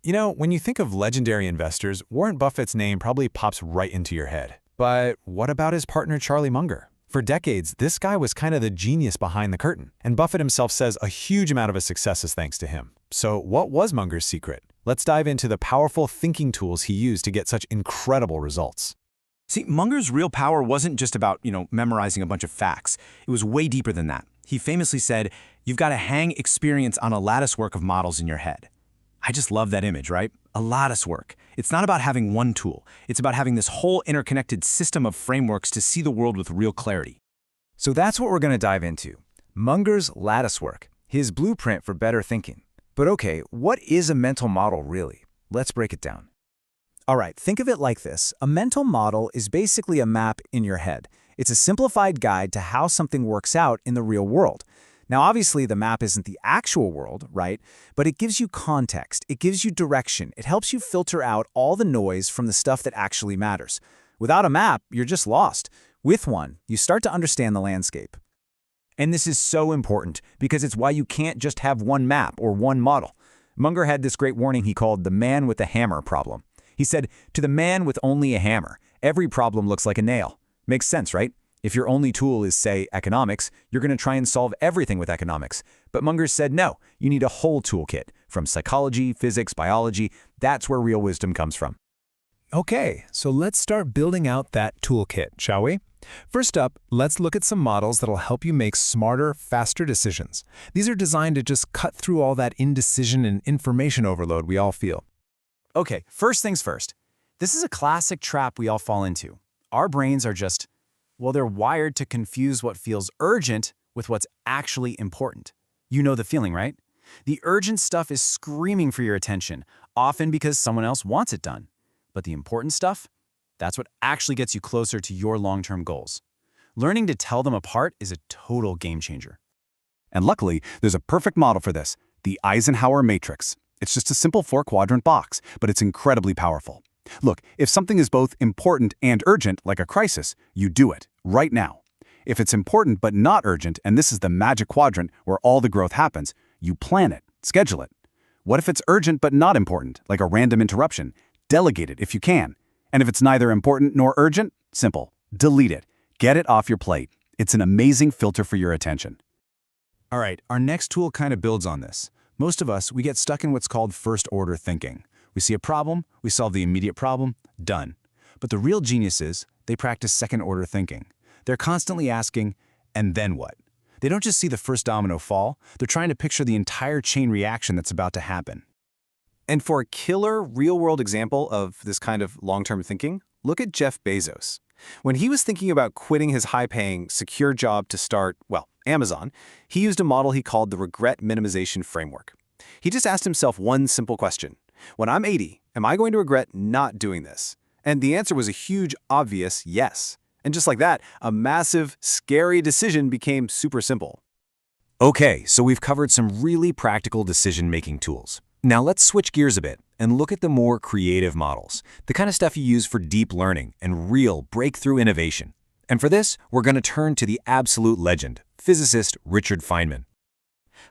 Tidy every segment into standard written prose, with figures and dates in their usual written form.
You know, when you think of legendary investors, Warren Buffett's name probably pops right into your head. But what about his partner Charlie Munger? For decades, this guy was kind of the genius behind the curtain, and Buffett himself says a huge amount of his success is thanks to him. So what was Munger's secret? Let's dive into the powerful thinking tools he used to get such incredible results. See, Munger's real power wasn't just about, memorizing a bunch of facts. It was way deeper than that. He famously said, "You've got to hang experience on a latticework of models in your head." I just love that image, right? A latticework. It's not about having one tool. It's about having this whole interconnected system of frameworks to see the world with real clarity. So that's what we're going to dive into. Munger's latticework, his blueprint for better thinking. But okay, what is a mental model really? Let's break it down. All right, think of it like this. A mental model is basically a map in your head. It's a simplified guide to how something works out in the real world. Now, obviously, the map isn't the actual world, right? But it gives you context, it gives you direction, it helps you filter out all the noise from the stuff that actually matters. Without a map, you're just lost. With one, you start to understand the landscape. And this is so important because it's why you can't just have one map or one model. Munger had this great warning he called the man with the hammer problem. He said, to the man with only a hammer, every problem looks like a nail. Makes sense, right? If your only tool is, say, economics, you're going to try and solve everything with economics. But Munger said, no, you need a whole toolkit. From psychology, physics, biology, that's where real wisdom comes from. Okay, so let's start building out that toolkit, shall we? First up, let's look at some models that'll help you make smarter, faster decisions. These are designed to just cut through all that indecision and information overload we all feel. Okay, first things first. This is a classic trap we all fall into. Our brains are just, well, they're wired to confuse what feels urgent with what's actually important. You know the feeling, right? The urgent stuff is screaming for your attention, often because someone else wants it done. But the important stuff? That's what actually gets you closer to your long-term goals. Learning to tell them apart is a total game changer. And luckily, there's a perfect model for this, the Eisenhower Matrix. It's just a simple 4-quadrant box, but it's incredibly powerful. Look, if something is both important and urgent, like a crisis, you do it, right now. If it's important but not urgent, and this is the magic quadrant where all the growth happens, you plan it, schedule it. What if it's urgent but not important, like a random interruption? Delegate it if you can. And if it's neither important nor urgent, simple, delete it. Get it off your plate. It's an amazing filter for your attention. All right, our next tool kind of builds on this. Most of us, we get stuck in what's called first-order thinking. We see a problem, we solve the immediate problem, done. But the real geniuses, they practice second-order thinking. They're constantly asking, and then what? They don't just see the first domino fall, they're trying to picture the entire chain reaction that's about to happen. And for a killer real-world example of this kind of long-term thinking, look at Jeff Bezos. When he was thinking about quitting his high-paying, secure job to start, Amazon, he used a model he called the regret minimization framework. He just asked himself one simple question. When I'm 80, am I going to regret not doing this? And the answer was a huge, obvious yes. And just like that, a massive, scary decision became super simple. Okay, so we've covered some really practical decision-making tools. Now let's switch gears a bit and look at the more creative models, the kind of stuff you use for deep learning and real breakthrough innovation. And for this, we're going to turn to the absolute legend, physicist Richard Feynman.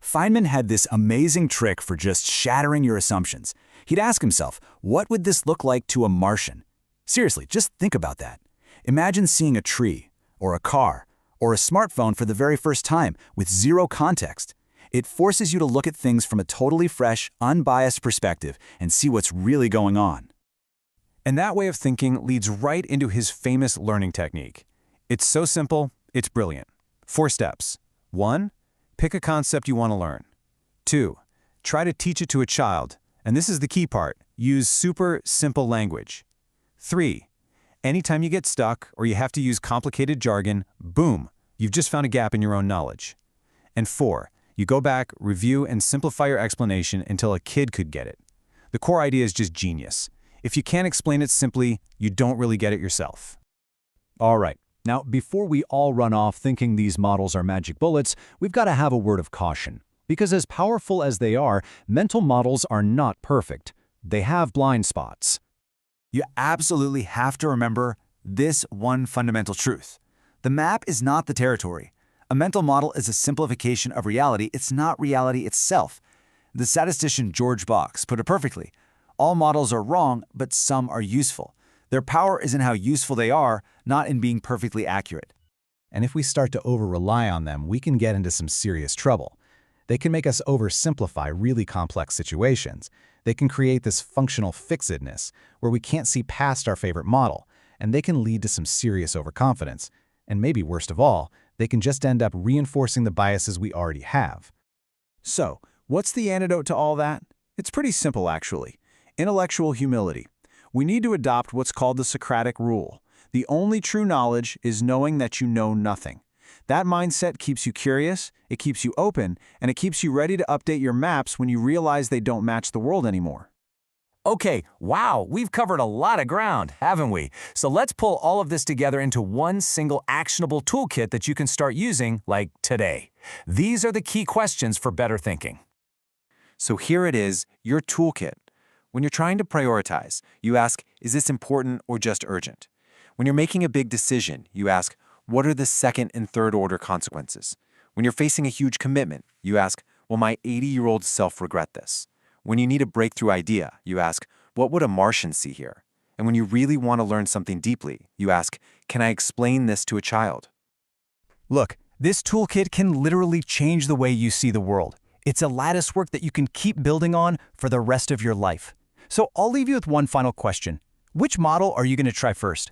Feynman had this amazing trick for just shattering your assumptions. He'd ask himself, what would this look like to a Martian? Seriously, just think about that. Imagine seeing a tree, or a car, or a smartphone for the very first time with zero context. It forces you to look at things from a totally fresh, unbiased perspective and see what's really going on. And that way of thinking leads right into his famous learning technique. It's so simple, it's brilliant. 4 steps. 1. Pick a concept you want to learn. 2. Try to teach it to a child, and this is the key part. Use super simple language. 3. Anytime you get stuck or you have to use complicated jargon, boom, you've just found a gap in your own knowledge. And 4. You go back, review, and simplify your explanation until a kid could get it. The core idea is just genius. If you can't explain it simply, you don't really get it yourself. All right. Now, before we all run off thinking these models are magic bullets, we've got to have a word of caution. Because as powerful as they are, mental models are not perfect. They have blind spots. You absolutely have to remember this one fundamental truth. The map is not the territory. A mental model is a simplification of reality. It's not reality itself. The statistician George Box put it perfectly. All models are wrong, but some are useful. Their power is in how useful they are, not in being perfectly accurate. And if we start to over-rely on them, we can get into some serious trouble. They can make us oversimplify really complex situations. They can create this functional fixedness, where we can't see past our favorite model, and they can lead to some serious overconfidence. And maybe worst of all, they can just end up reinforcing the biases we already have. So, what's the antidote to all that? It's pretty simple, actually. Intellectual humility. We need to adopt what's called the Socratic rule. The only true knowledge is knowing that you know nothing. That mindset keeps you curious, it keeps you open, and it keeps you ready to update your maps when you realize they don't match the world anymore. Okay, wow, we've covered a lot of ground, haven't we? So let's pull all of this together into one single actionable toolkit that you can start using, like today. These are the key questions for better thinking. So here it is, your toolkit. When you're trying to prioritize, you ask, is this important or just urgent? When you're making a big decision, you ask, what are the second and third order consequences? When you're facing a huge commitment, you ask, will my 80-year-old self regret this? When you need a breakthrough idea, you ask, what would a Martian see here? And when you really want to learn something deeply, you ask, can I explain this to a child? Look, this toolkit can literally change the way you see the world. It's a lattice work that you can keep building on for the rest of your life. So I'll leave you with one final question. Which model are you going to try first?